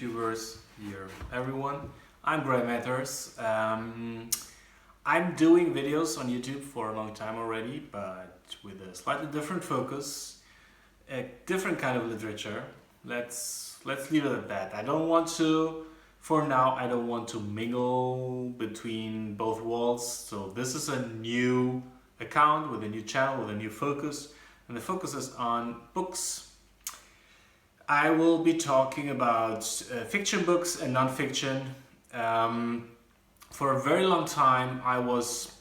YouTubers, dear everyone. I'm Grey Matters. I'm doing videos on YouTube for a long time already, but with a slightly different focus, a different kind of literature. Let's leave it at that. For now, I don't want to mingle between both worlds. So this is a new account with a new channel, with a new focus, and the focus is on books. I will be talking about fiction books and non-fiction. For a very long time I was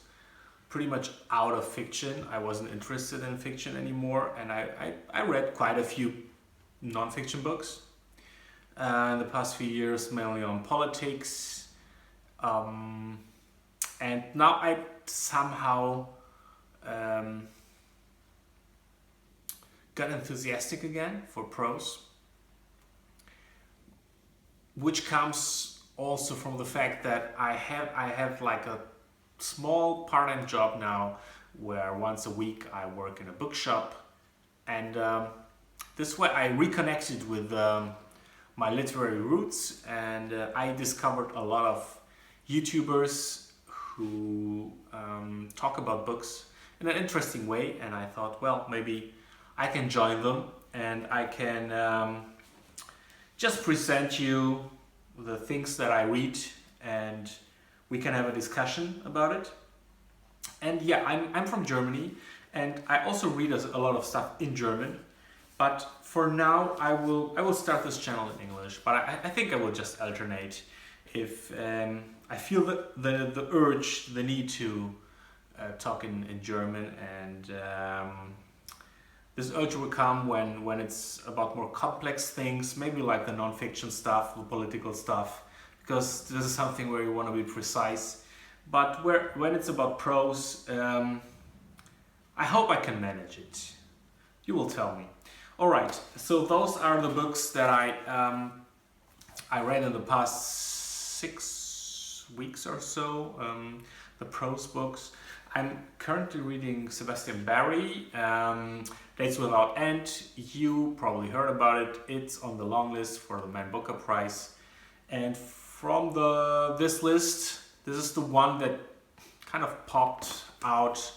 pretty much out of fiction. I wasn't interested in fiction anymore, and I read quite a few non-fiction books in the past few years, mainly on politics. And now I somehow got enthusiastic again for prose, which comes also from the fact that I have like a small part-time job now, where once a week I work in a bookshop, and this way I reconnected with my literary roots, and I discovered a lot of YouTubers who talk about books in an interesting way, and I thought, well, maybe I can join them and I can just present you the things that I read, and we can have a discussion about it. And yeah, I'm from Germany, and I also read a lot of stuff in German, but for now I will start this channel in English, but I think I will just alternate if I feel the urge, the need to talk in German, and this urge will come when it's about more complex things, maybe like the non-fiction stuff, the political stuff, because this is something where you want to be precise. But when it's about prose, I hope I can manage it. You will tell me. Alright, so those are the books that I read in the past 6 weeks or so, the prose books. I'm currently reading Sebastian Barry, Dates Without End. You probably heard about it. It's on the long list for the Man Booker Prize. And from this list, this is the one that kind of popped out,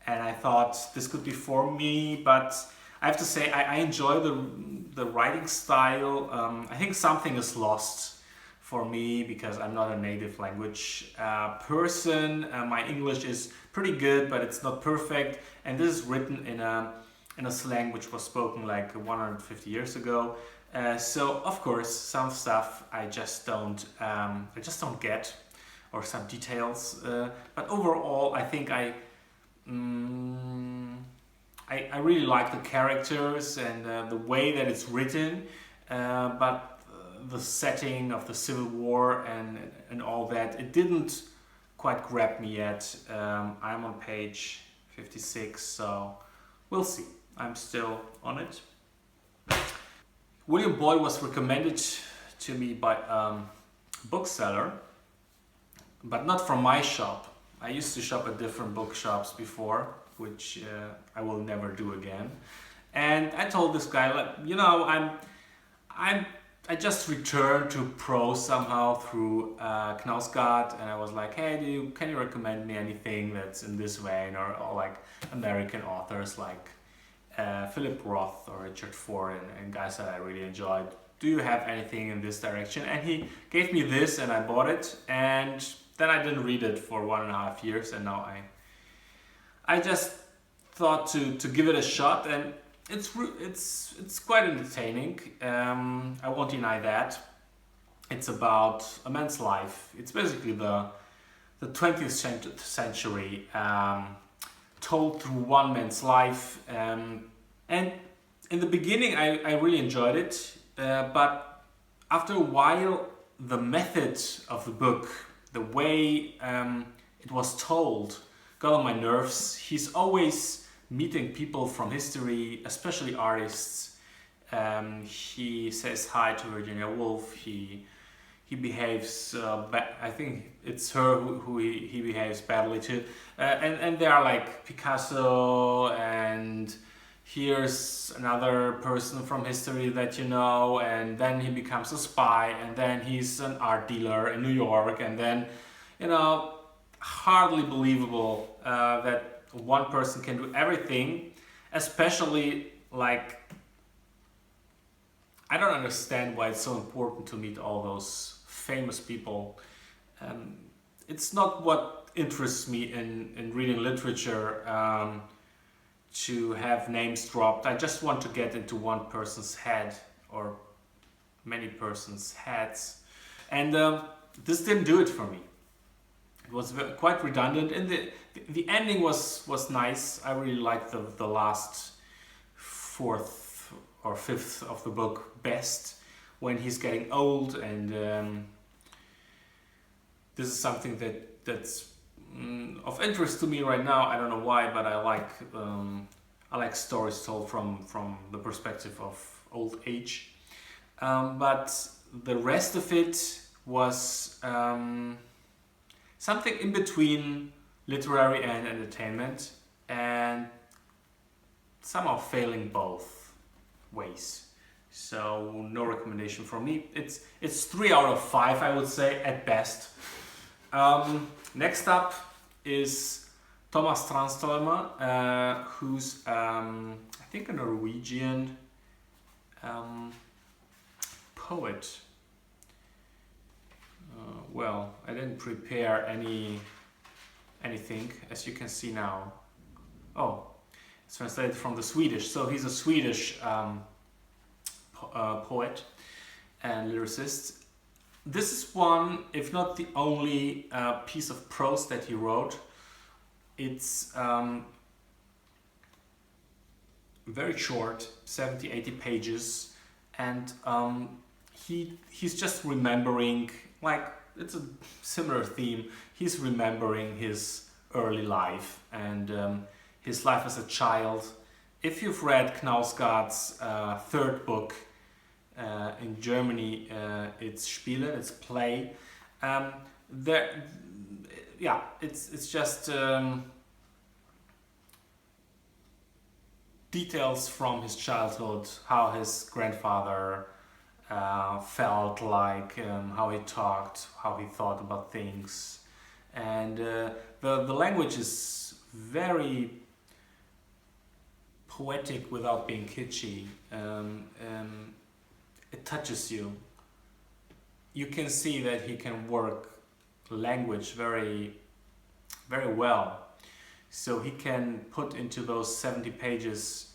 and I thought this could be for me. But I have to say, I enjoy the writing style. I think something is lost for me because I'm not a native language person. My English is pretty good, but it's not perfect, and this is written in a slang which was spoken like 150 years ago. So of course some stuff I just don't get, or some details. But overall, I think I really like the characters and the way that it's written, but the setting of the Civil War and all that, it didn't quite grab me yet. I'm on page 56, so we'll see. I'm still on it. William Boyd was recommended to me by a bookseller, but not from my shop. I used to shop at different bookshops before, which I will never do again. And I told this guy, like, you know, I just returned to prose somehow through Knausgard, and I was like, hey, can you recommend me anything that's in this vein, or like American authors like Philip Roth or Richard Ford, and guys that I really enjoyed. Do you have anything in this direction? And he gave me this, and I bought it, and then I didn't read it for 1.5 years, and now I just thought to give it a shot, and it's quite entertaining. I won't deny that. It's about a man's life. It's basically the 20th century told through one man's life. And in the beginning I really enjoyed it, but after a while the method of the book, the way it was told, got on my nerves. He's always meeting people from history, especially artists. He says hi to Virginia Woolf. He behaves, I think it's her who he behaves badly to. And they are like Picasso and here's another person from history that you know, and then he becomes a spy, and then he's an art dealer in New York, and then, you know, hardly believable that one person can do everything, especially like, I don't understand why it's so important to meet all those famous people. It's not what interests me in reading literature, to have names dropped. I just want to get into one person's head or many persons' heads. And this didn't do it for me. It was quite redundant. And the ending was nice. I really liked the last fourth or fifth of the book best, when he's getting old, and this is something that's of interest to me right now. I don't know why, but I like stories told from the perspective of old age. But the rest of it was something in between literary and entertainment, and somehow failing both ways. So no recommendation from me. It's 3 out of 5, I would say, at best. Next up is Tomas Tranströmer, who's I think a Norwegian poet. Well, I didn't prepare anything, as you can see now. Oh, it's translated from the Swedish. So he's a Swedish poet and lyricist. This is one, if not the only piece of prose that he wrote. It's very short, 70-80 pages, and he's just remembering, like, it's a similar theme. He's remembering his early life and his life as a child. If you've read Knausgard's third book, in Germany, it's Spiele, it's play. It's just details from his childhood, how his grandfather felt like, how he talked, how he thought about things, and the language is very poetic without being kitschy. It touches you. You can see that he can work language very, very well. So he can put into those 70 pages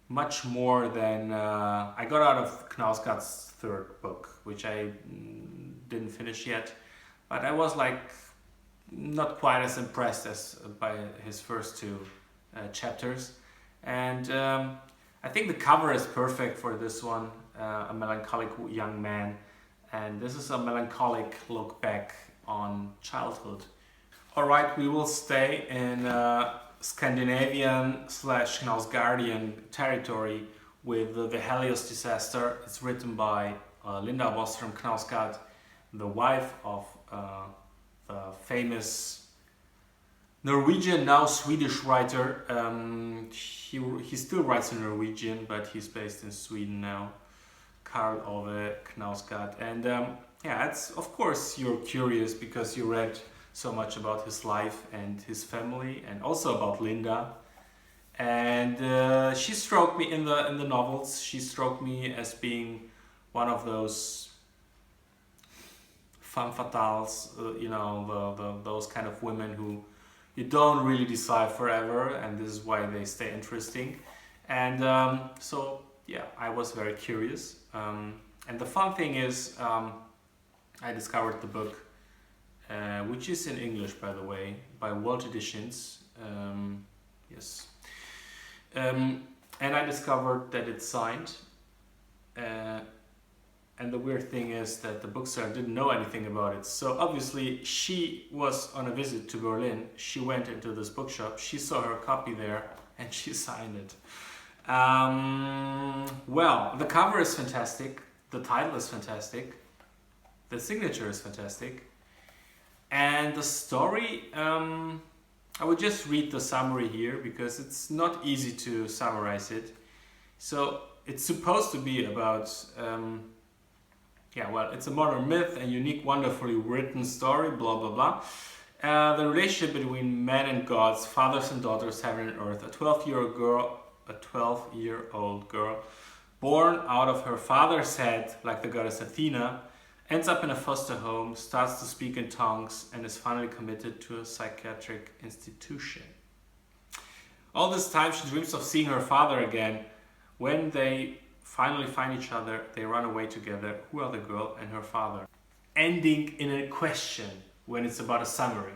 much more than I got out of Knausgard's third book, which I didn't finish yet. But I was like not quite as impressed as by his first two chapters. And I think the cover is perfect for this one. A melancholic young man, and this is a melancholic look back on childhood. Alright, we will stay in Scandinavian / Knausgardian territory with the Helios disaster. It's written by Linda Boström Knausgard, the wife of the famous Norwegian, now Swedish writer. He still writes in Norwegian, but he's based in Sweden now. Karl Ove Knausgard. And it's, of course, you're curious because you read so much about his life and his family, and also about Linda. And she stroked me in the novels. She stroked me as being one of those femme fatales, those kind of women who you don't really decide forever, and this is why they stay interesting. And I was very curious. And the fun thing is, I discovered the book, which is in English, by the way, by World Editions. Yes. And I discovered that it's signed. And the weird thing is that the bookseller didn't know anything about it. So obviously she was on a visit to Berlin. She went into this bookshop, she saw her copy there, and she signed it. Well, the cover is fantastic, the title is fantastic, the signature is fantastic, and the story I would just read the summary here because it's not easy to summarize it. So it's supposed to be about, it's a modern myth, a unique, wonderfully written story, blah, blah, blah. The relationship between men and gods, fathers and daughters, heaven and earth. A 12-year-old girl, born out of her father's head, like the goddess Athena, ends up in a foster home, starts to speak in tongues, and is finally committed to a psychiatric institution. All this time she dreams of seeing her father again. When they finally find each other, they run away together. Who are the girl and her father? Ending in a question when it's about a summary.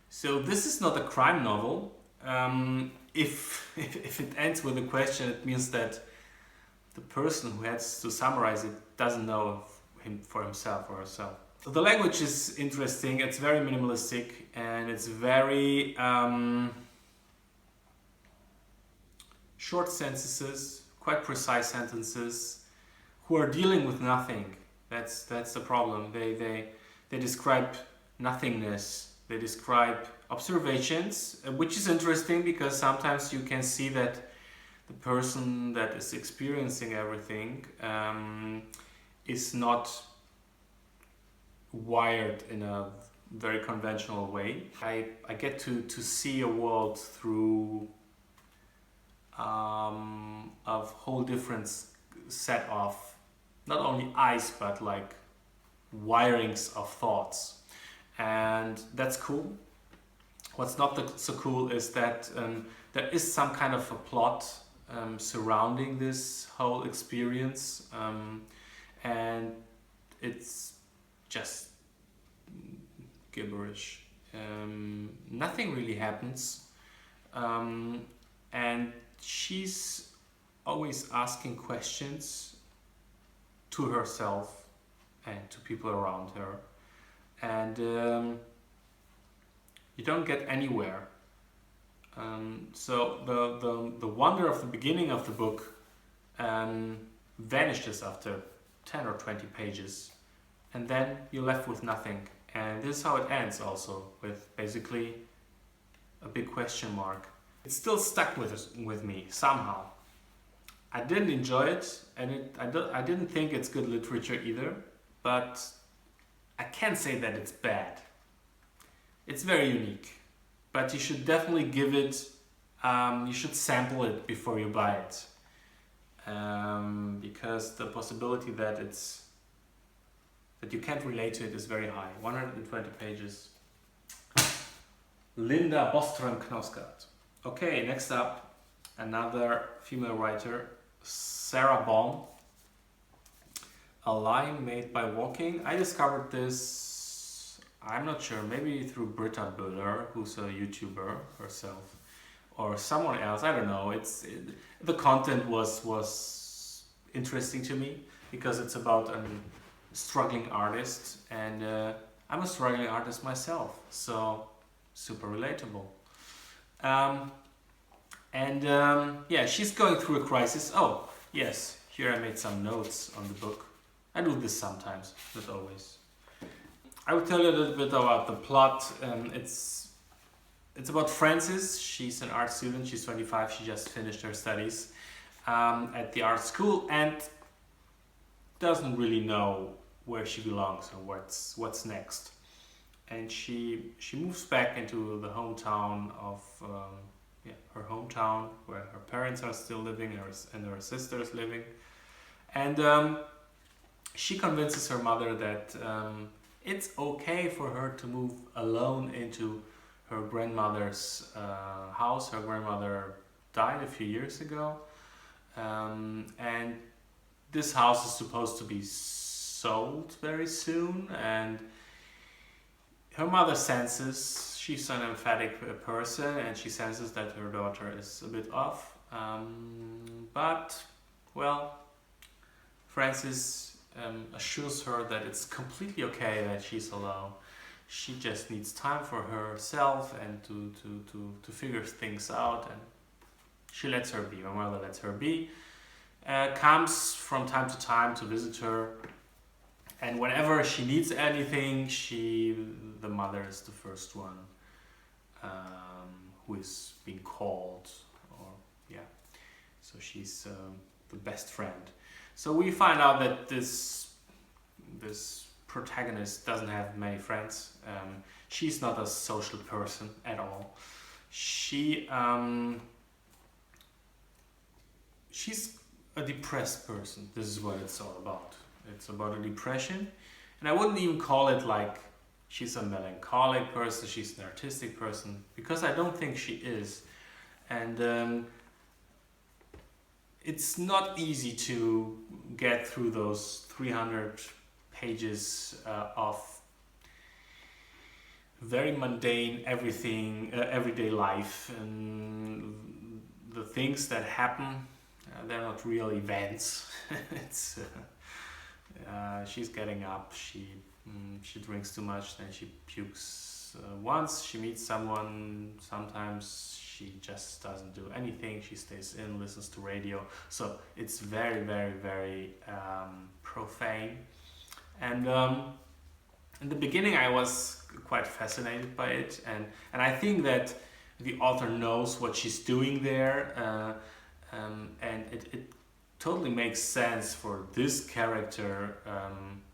So this is not a crime novel. If it ends with a question, it means that the person who has to summarize it doesn't know him for himself or herself. So the language is interesting. It's very minimalistic and it's very short sentences, quite precise sentences, who are dealing with nothing. That's the problem. They describe nothingness. They describe observations, which is interesting because sometimes you can see that the person that is experiencing everything is not wired in a very conventional way. I get to see a world through a whole different set of not only eyes but like wirings of thoughts, and that's cool. What's not so cool is that there is some kind of a plot surrounding this whole experience, and it's just gibberish. Nothing really happens, and she's always asking questions to herself and to people around her, and you don't get anywhere. So the wonder of the beginning of the book vanishes after 10 or 20 pages, and then you're left with nothing. And this is how it ends, also, with basically a big question mark. It's still stuck with me somehow. I didn't enjoy it, and I didn't think it's good literature either, but I can't say that it's bad. It's very unique, but you should definitely give it, you should sample it before you buy it, because the possibility that you can't relate to it is very high. 120 pages. Linda Boström Knausgard. Okay, next up, another female writer, Sara Baume. A Line Made by Walking. I discovered this, I'm not sure, maybe through Britta Böller, who's a YouTuber herself, or someone else, I don't know. The content was interesting to me because it's about a struggling artist, and I'm a struggling artist myself, so super relatable. Yeah, she's going through a crisis. Oh, yes, here I made some notes on the book. I do this sometimes, not always. I will tell you a little bit about the plot. It's about Frances. She's an art student. She's 25. She just finished her studies at the art school and doesn't really know where she belongs or what's next. And she moves back into the hometown of her hometown, where her parents are still living and her sister is living, and she convinces her mother that it's okay for her to move alone into her grandmother's house. Her grandmother died a few years ago, and this house is supposed to be sold very soon, and her mother senses, she's an emphatic person, and she senses that her daughter is a bit off, but, well, Frances assures her that it's completely okay that she's alone. She just needs time for herself and to figure things out, and she lets her be. Her mother lets her be, comes from time to time to visit her, and whenever she needs anything, the mother is the first one who is being called, or yeah, so she's the best friend. So we find out that this protagonist doesn't have many friends. She's not a social person at all. She's a depressed person. This is what it's all about. It's about a depression, and I wouldn't even call it like she's a melancholic person, she's an artistic person, because I don't think she is. And it's not easy to get through those 300 pages of very mundane everyday life, and the things that happen, they're not real events. It's she's getting up, she drinks too much, then she pukes once, she meets someone, sometimes she just doesn't do anything, she stays in, listens to radio. So it's very, very, very profane. And in the beginning I was quite fascinated by it, and I think that the author knows what she's doing there, and it totally makes sense for this character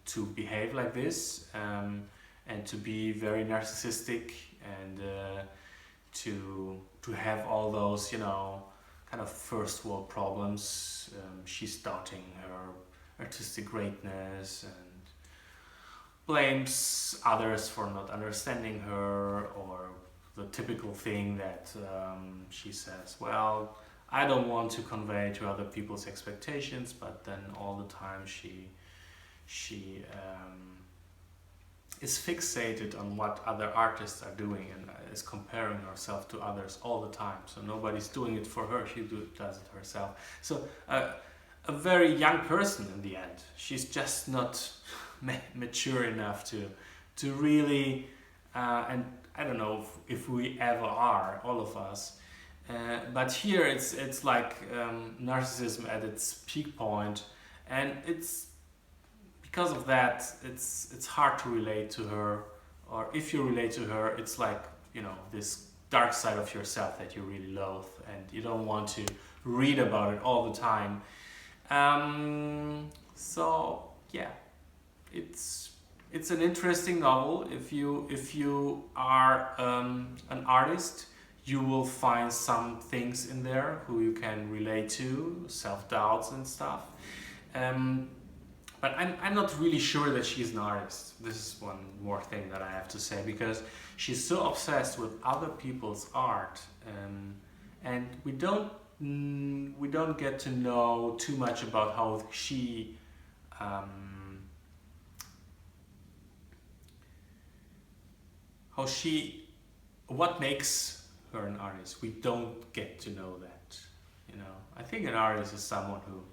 to behave like this, and to be very narcissistic, and to have all those, you know, kind of first world problems. She's doubting her artistic greatness and blames others for not understanding her, or the typical thing that she says, well, I don't want to convey to other people's expectations, but then all the time she is fixated on what other artists are doing, and is comparing herself to others all the time. So nobody's doing it for her, she does it herself. So a very young person in the end. She's just not mature enough to really, and I don't know if we ever are, all of us. But here it's like narcissism at its peak point, and it's because of that it's hard to relate to her, or if you relate to her, it's like, you know, this dark side of yourself that you really loathe, and you don't want to read about it all the time. So yeah, it's an interesting novel. If you are an artist, you will find some things in there who you can relate to, self-doubts and stuff. But I'm not really sure that she's an artist. This is one more thing that I have to say, because she's so obsessed with other people's art, and we don't get to know too much about how she what makes her an artist. We don't get to know that, you know. I think an artist is someone who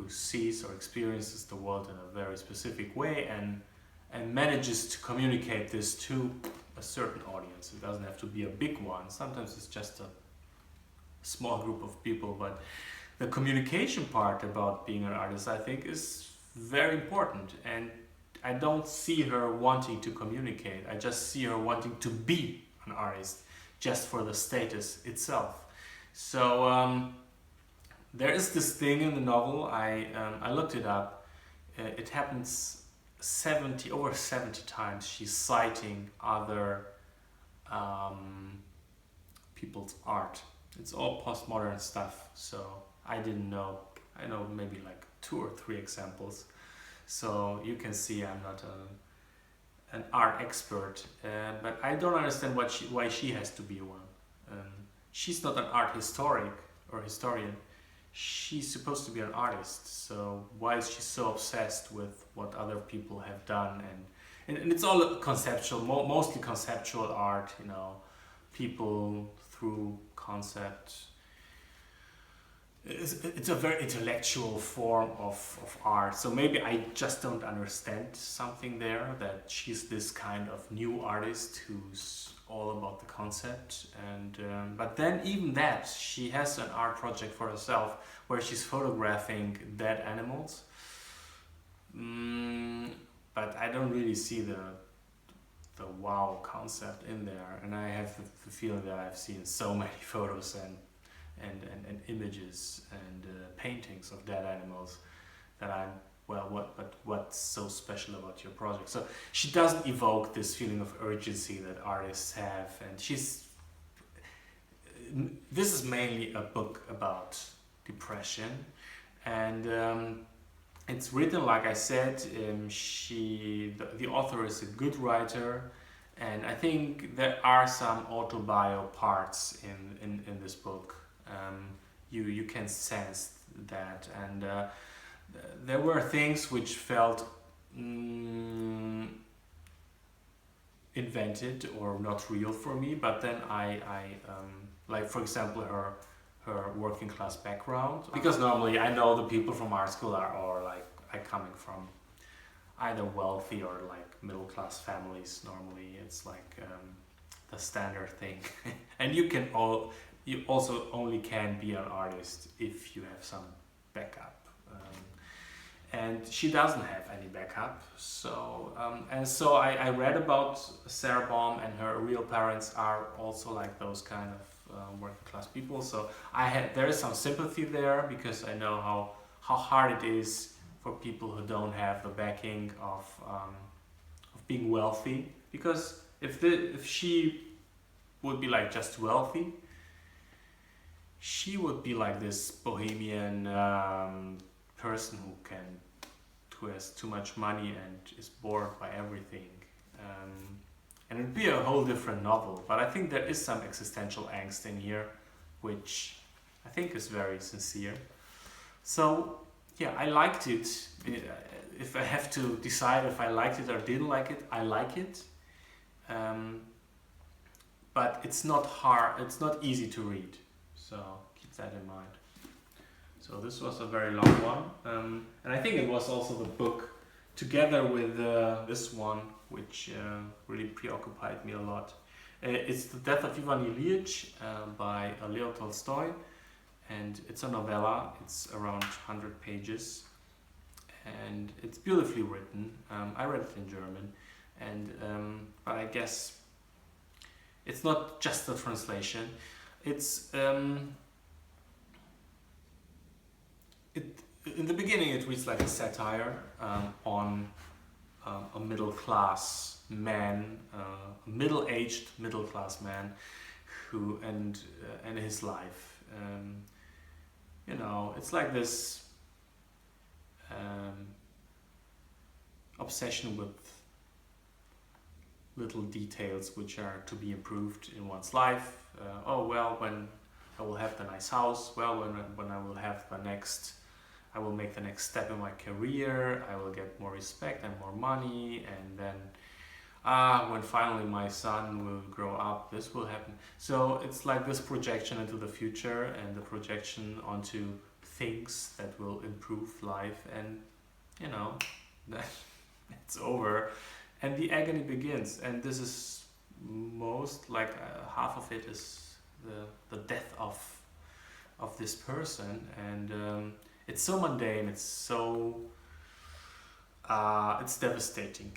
sees or experiences the world in a very specific way, and manages to communicate this to a certain audience. It doesn't have to be a big one. Sometimes it's just a small group of people, but the communication part about being an artist, I think, is very important, and I don't see her wanting to communicate. I just see her wanting to be an artist, just for the status itself. So there is this thing in the novel, I looked it up, it happens over 70 times. She's citing other people's art. It's all postmodern stuff, so I didn't know. I know maybe like 2 or 3 examples. So you can see I'm not an art expert, but I don't understand why she has to be one. She's not an art historian. She's supposed to be an artist, so why is she so obsessed with what other people have done? And it's all conceptual, mostly conceptual art, you know, people through concept. It's a very intellectual form of art, so maybe I just don't understand something there, that she's this kind of new artist who's all about the concept. And but then even that, she has an art project for herself where she's photographing dead animals, but I don't really see the the wow concept in there, and I have the feeling that I've seen so many photos and images and paintings of dead animals that I'm, well, what's so special about your project? So she doesn't evoke this feeling of urgency that artists have, and this is mainly a book about depression, and it's written, like I said, the author is a good writer, and I think there are some autobio parts in this book. You can sense that, and there were things which felt invented or not real for me, but then I like, for example, her working class background, because normally I know the people from art school are coming from either wealthy or like middle class families. Normally it's like the standard thing. And you also only can be an artist if you have some backup, and she doesn't have any backup. So so I read about Sara Baume, and her real parents are also like those kind of working class people. So there is some sympathy there, because I know how hard it is for people who don't have the backing of being wealthy. Because if she would be like just wealthy, she would be like this bohemian person who has too much money and is bored by everything. And it'd be a whole different novel. But I think there is some existential angst in here, which I think is very sincere. So yeah, I liked it. If I have to decide if I liked it or didn't like it, I like it. But it's not hard, it's not easy to read. So keep that in mind. So this was a very long one. And I think it was also the book, together with this one, which really preoccupied me a lot. It's The Death of Ivan Ilych by Leo Tolstoy, and it's a novella. It's around 100 pages, and it's beautifully written. I read it in German, and but I guess it's not just a translation. It's in the beginning it reads like a satire on a middle-class man, a middle-aged middle-class man, who and his life. You know, it's like this obsession with little details which are to be improved in one's life. Oh well, when I will have the nice house. Well, when I will have I will make the next step in my career. I will get more respect and more money, and then when finally my son will grow up, this will happen. So it's like this projection into the future, and the projection onto things that will improve life, and you know, it's over, and the agony begins. And this is most like half of it is the death of this person, and it's so mundane. It's so it's devastating.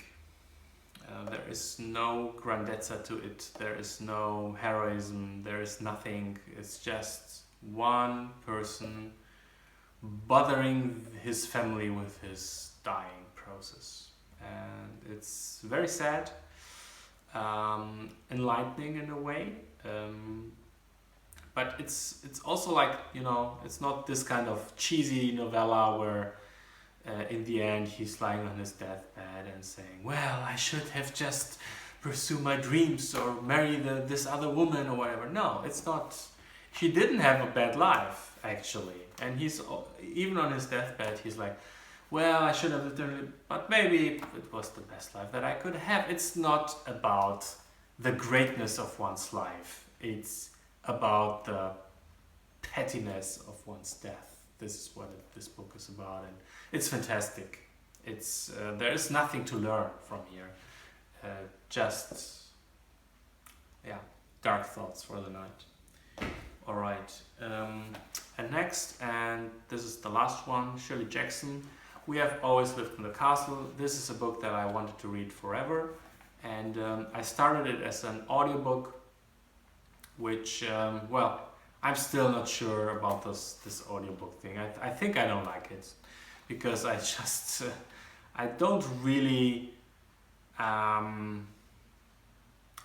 There is no grandezza to it. There is no heroism. There is nothing. It's just one person bothering his family with his dying process, and it's very sad, enlightening in a way. But it's also like, you know, it's not this kind of cheesy novella where in the end he's lying on his deathbed and saying, well, I should have just pursued my dreams or marry this other woman or whatever. No, it's not. He didn't have a bad life, actually. And he's, even on his deathbed, he's like, well, I should have lived, but maybe it was the best life that I could have. It's not about the greatness of one's life. It's about the pettiness of one's death. This is what this book is about, and it's fantastic. It's there is nothing to learn from here, just dark thoughts for the night. All right, and next, and this is the last one, Shirley Jackson. We Have Always Lived in the Castle. This is a book that I wanted to read forever, and I started it as an audiobook, which well, I'm still not sure about this audiobook thing. I think I don't like it because I just I don't really I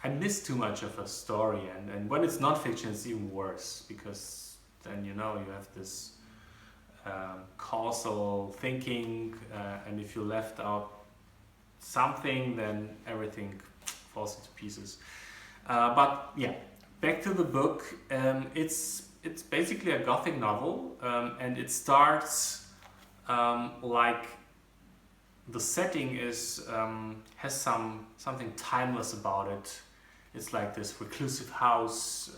miss too much of a story, and when it's non-fiction it's even worse, because then you have this causal thinking, and if you left out something then everything falls into pieces. But yeah, back to the book. It's basically a gothic novel, and it starts like the setting is has something timeless about it. It's like this reclusive house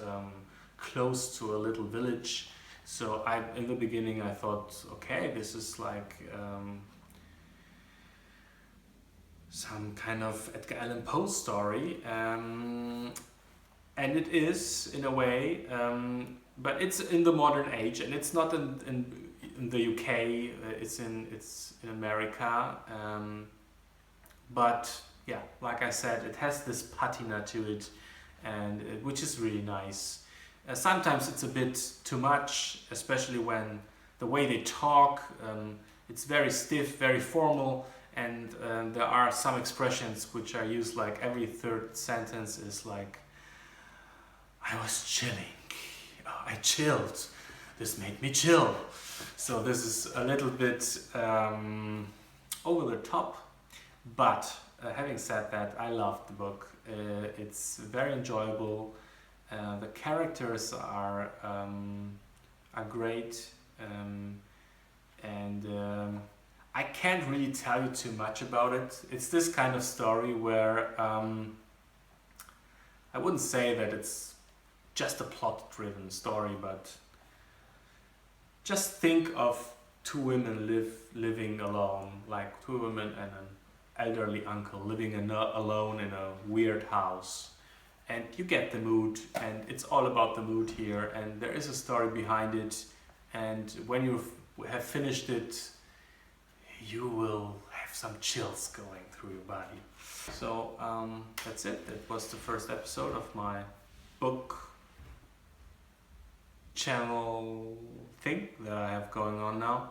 close to a little village. So in the beginning I thought, okay, this is like some kind of Edgar Allan Poe story, and it is in a way, but it's in the modern age, and it's not in the UK. It's in America, but yeah, like I said, it has this patina to it, and which is really nice. Sometimes it's a bit too much, especially when the way they talk. It's very stiff, very formal, and there are some expressions which are used, like every third sentence is like, I was chilling, oh, I chilled, this made me chill. So this is a little bit over the top, but having said that, I loved the book. It's very enjoyable. The characters are great, and I can't really tell you too much about it. It's this kind of story where I wouldn't say that it's just a plot-driven story, but just think of two women living alone, like two women and an elderly uncle living alone in a weird house. And you get the mood, and it's all about the mood here, and there is a story behind it, and when you have finished it, you will have some chills going through your body. So that's it. That was the first episode of my book channel thing that I have going on now.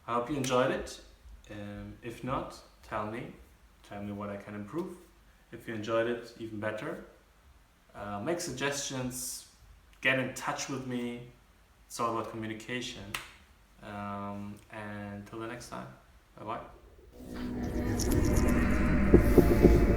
I hope you enjoyed it. If not, tell me what I can improve. If you enjoyed it, even better. Make suggestions, get in touch with me. It's all about communication. And until the next time, bye bye.